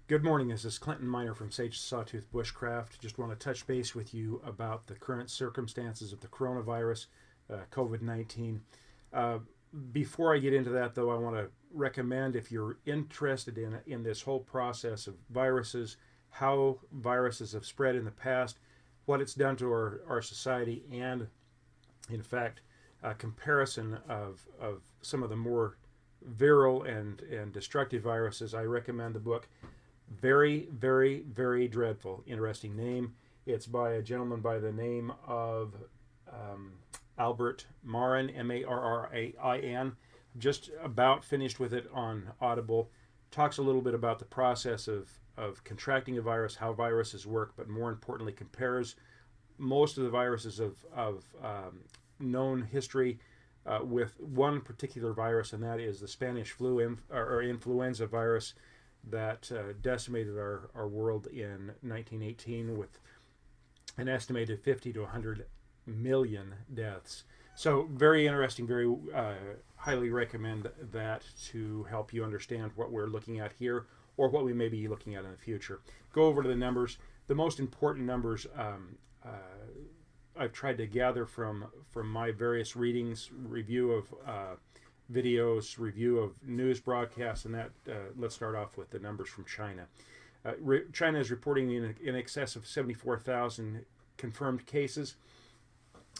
Good morning. This is Clinton Miner from Sawtooth Bushcraft. Just want to touch base with you about the current circumstances of the coronavirus, COVID-19. Uh, Before I get into that, though, I want to recommend, if you're interested in this whole process of viruses, how viruses have spread in the past, what it's done to our society, and in fact, a comparison of some of the more virile and destructive viruses, I recommend the book. Very, very, very dreadful. Interesting name. It's by a gentleman by the name of Albert Marin, Marrain. Just about finished with it on Audible. Talks a little bit about the process of contracting a virus, how viruses work, but more importantly, compares most of the viruses of known history with one particular virus, and that is the Spanish flu or influenza virus that decimated our world in 1918 with an estimated 50 to 100 million deaths. So very interesting, very highly recommend that to help you understand what we're looking at here or what we may be looking at in the future. Go over to the numbers. The most important numbers I've tried to gather from my various readings, review of videos, review of news broadcasts, and that. Let's start off with the numbers from China. China is reporting in excess of 74,000 confirmed cases,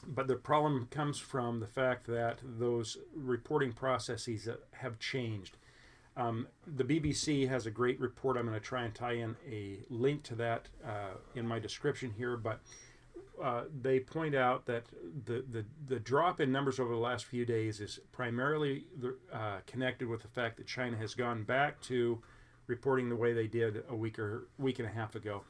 but the problem comes from the fact that those reporting processes have changed. The BBC has a great report. I'm going to try and tie in a link to that in my description here, but they point out that the drop in numbers over the last few days is primarily connected with the fact that China has gone back to reporting the way they did a week and a half ago.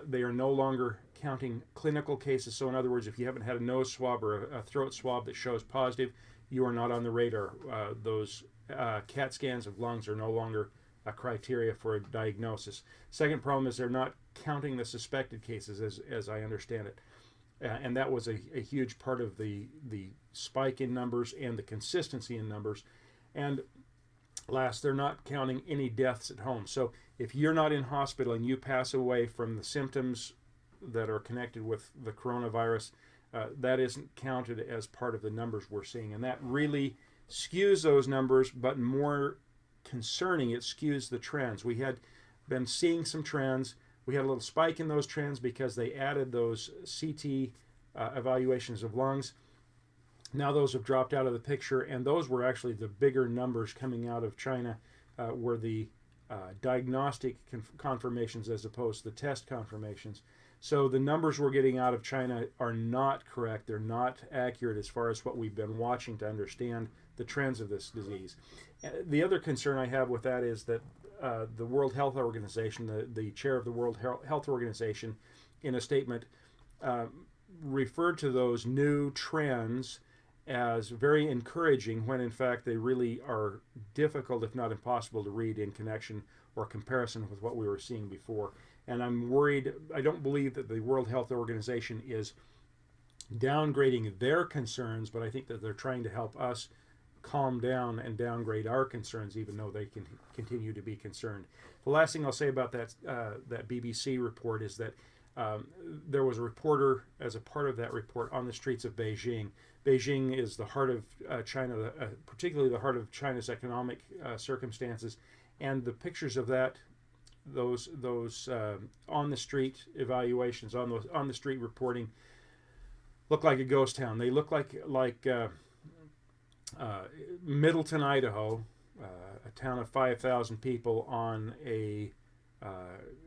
They are no longer counting clinical cases. So in other words, if you haven't had a nose swab or a throat swab that shows positive, you are not on the radar. Those CAT scans of lungs are no longer a criteria for a diagnosis. Second problem is they're not counting the suspected cases, as I understand it. And that was a huge part of the spike in numbers and the consistency in numbers. And last, they're not counting any deaths at home. So if you're not in hospital and you pass away from the symptoms that are connected with the coronavirus, that isn't counted as part of the numbers we're seeing. And that really skews those numbers, but more concerning, it skews the trends. We had been seeing some trends. We had a little spike in those trends because they added those CT evaluations of lungs. Now those have dropped out of the picture, and those were actually the bigger numbers coming out of China, were the diagnostic confirmations as opposed to the test confirmations. So the numbers we're getting out of China are not correct. They're not accurate as far as what we've been watching to understand the trends of this disease. The other concern I have with that is that the World Health Organization, the chair of the World Health Organization, in a statement, referred to those new trends as very encouraging when in fact they really are difficult, if not impossible, to read in connection or comparison with what we were seeing before. And I'm worried. I don't believe that the World Health Organization is downgrading their concerns, but I think that they're trying to help us calm down and downgrade our concerns, even though they can continue to be concerned. The last thing I'll say about that BBC report is that there was a reporter, as a part of that report, on the streets of Beijing. Beijing is the heart of China, particularly the heart of China's economic circumstances, and the pictures of those on the street evaluations, on the street reporting, look like a ghost town. They look like Middleton, Idaho, a town of 5,000 people on a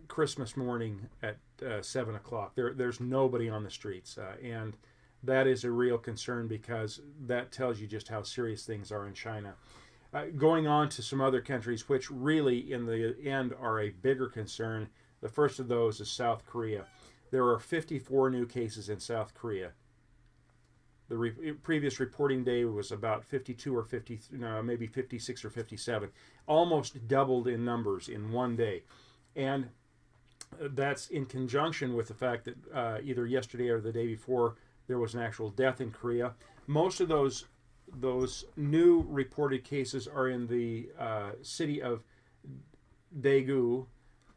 Christmas morning at 7 o'clock. There's nobody on the streets, and that is a real concern because that tells you just how serious things are in China. Going on to some other countries, which really, in the end, are a bigger concern. The first of those is South Korea. There are 54 new cases in South Korea. The previous reporting day was about 52 or 50, no, maybe 56 or 57. Almost doubled in numbers in one day. And that's in conjunction with the fact that either yesterday or the day before there was an actual death in Korea. Most of those new reported cases are in the city of Daegu,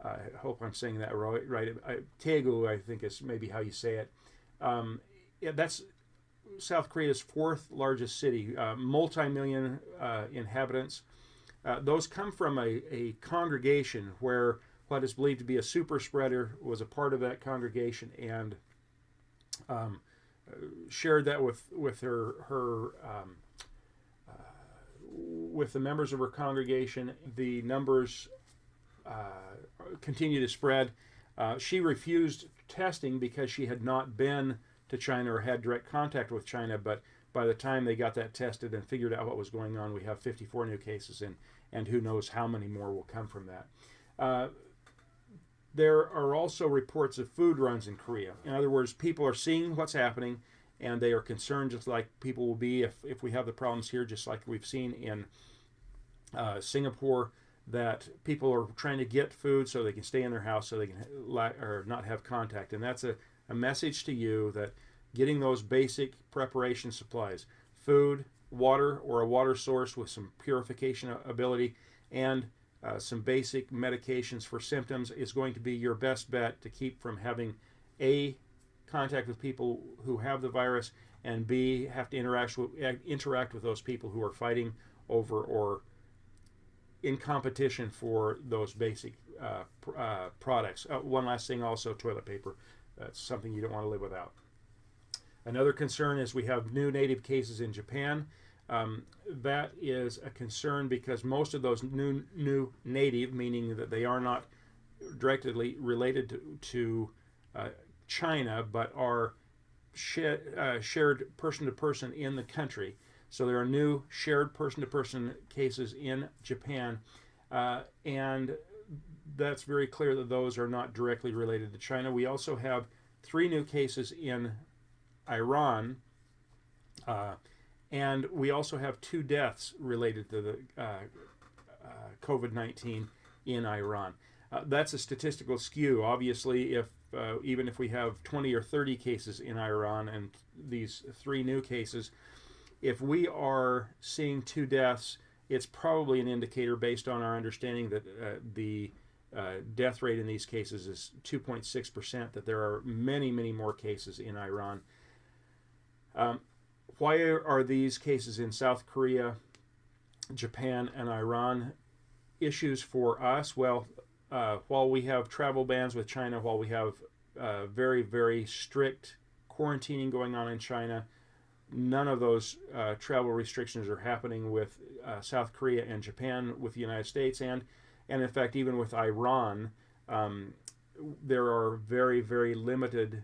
I hope I'm saying that right. Daegu, I think, is maybe how you say it. Yeah, that's South Korea's fourth largest city, multi-million inhabitants. Those come from a congregation where what is believed to be a super spreader was a part of that congregation and shared that with with the members of her congregation. The numbers continue to spread. She refused testing because she had not been to China or had direct contact with China, but by the time they got that tested and figured out what was going on, we have 54 new cases, and who knows how many more will come from that. There are also reports of food runs in Korea. In other words, people are seeing what's happening, and they are concerned just like people will be if we have the problems here, just like we've seen in Singapore, that people are trying to get food so they can stay in their house so they can or not have contact. And that's a message to you that getting those basic preparation supplies, food, water, or a water source with some purification ability, and some basic medications for symptoms is going to be your best bet to keep from having A, contact with people who have the virus, and B, have to interact with those people who are fighting over or in competition for those basic products. One last thing also, toilet paper. That's something you don't want to live without. Another concern is we have new native cases in Japan. That is a concern because most of those new native, meaning that they are not directly related to China, but are shared person to person in the country. So there are new shared person to person cases in Japan, and that's very clear that those are not directly related to China. We also have 3 new cases in Iran, and we also have 2 deaths related to the COVID-19 in Iran. That's a statistical skew. Obviously, even if we have 20 or 30 cases in Iran and these 3 new cases, if we are seeing 2 deaths, it's probably an indicator based on our understanding that the death rate in these cases is 2.6%, that there are many, many more cases in Iran. Why are these cases in South Korea, Japan, and Iran issues for us? Well, while we have travel bans with China, while we have very, very strict quarantining going on in China, none of those travel restrictions are happening with South Korea and Japan, with the United States, and in fact, even with Iran, there are very, very limited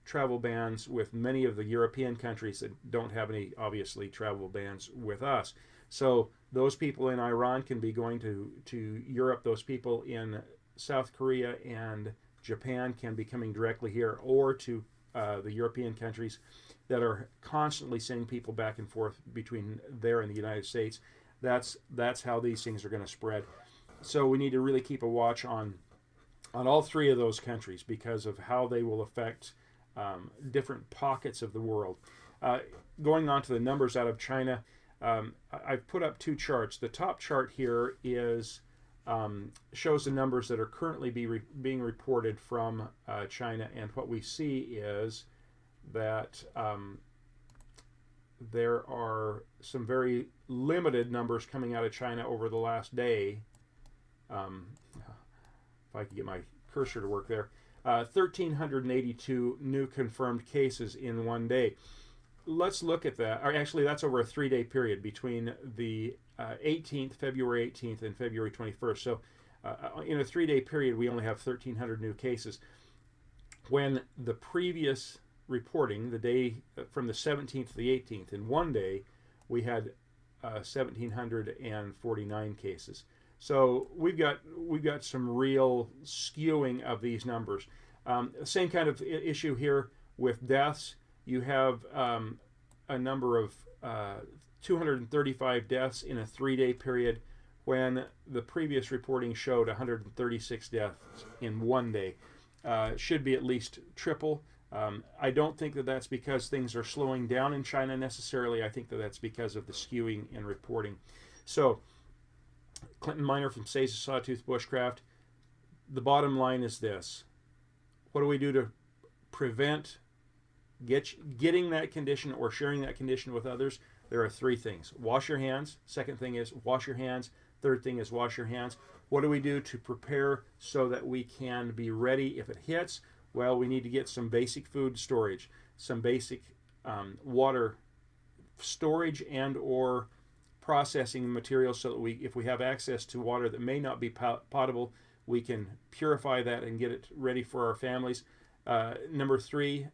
travel bans with many of the European countries that don't have any, obviously, travel bans with us. So those people in Iran can be going to Europe. Those people in South Korea and Japan can be coming directly here, or to the European countries that are constantly sending people back and forth between there and the United States. That's how these things are going to spread. So we need to really keep a watch on all 3 of those countries because of how they will affect different pockets of the world. Going on to the numbers out of China, I've put up 2 charts. The top chart here is shows the numbers that are currently being reported from China, and what we see is that there are some very limited numbers coming out of China over the last day. If I could get my cursor to work there. 1,382 new confirmed cases in one day. Let's look at that. Or actually, that's over a 3-day period between the 18th, February 18th, and February 21st. So in a 3-day period, we only have 1,300 new cases. When the previous reporting, the day from the 17th to the 18th, in one day, we had 1,749 cases. So we've got some real skewing of these numbers. Same kind of issue here with deaths. You have a number of 235 deaths in a 3-day period, when the previous reporting showed 136 deaths in one day. Should be at least triple. I don't think that that's because things are slowing down in China necessarily. I think that that's because of the skewing in reporting. So, Clinton Miner from Sawtooth Bushcraft. the bottom line is this. What do we do to prevent getting that condition or sharing that condition with others? There are three things. Wash your hands. Second thing is wash your hands. Third thing is wash your hands. What do we do to prepare so that we can be ready if it hits? Well, we need to get some basic food storage, some basic water storage and or processing materials, so that if we have access to water that may not be potable, we can purify that and get it ready for our families. Number three,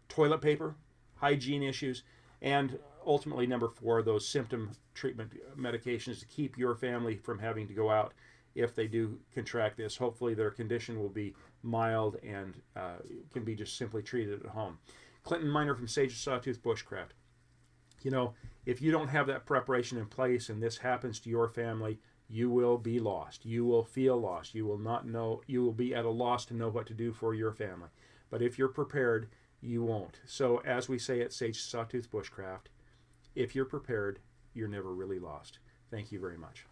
toilet paper, hygiene issues, and ultimately number four, those symptom treatment medications to keep your family from having to go out if they do contract this. Hopefully their condition will be mild and can be just simply treated at home. Clinton Miner from Sage Sawtooth Bushcraft. You know, if you don't have that preparation in place and this happens to your family, you will be lost. You will feel lost. You will not know. You will be at a loss to know what to do for your family. But if you're prepared, you won't. So as we say at Sage Sawtooth Bushcraft, if you're prepared, you're never really lost. Thank you very much.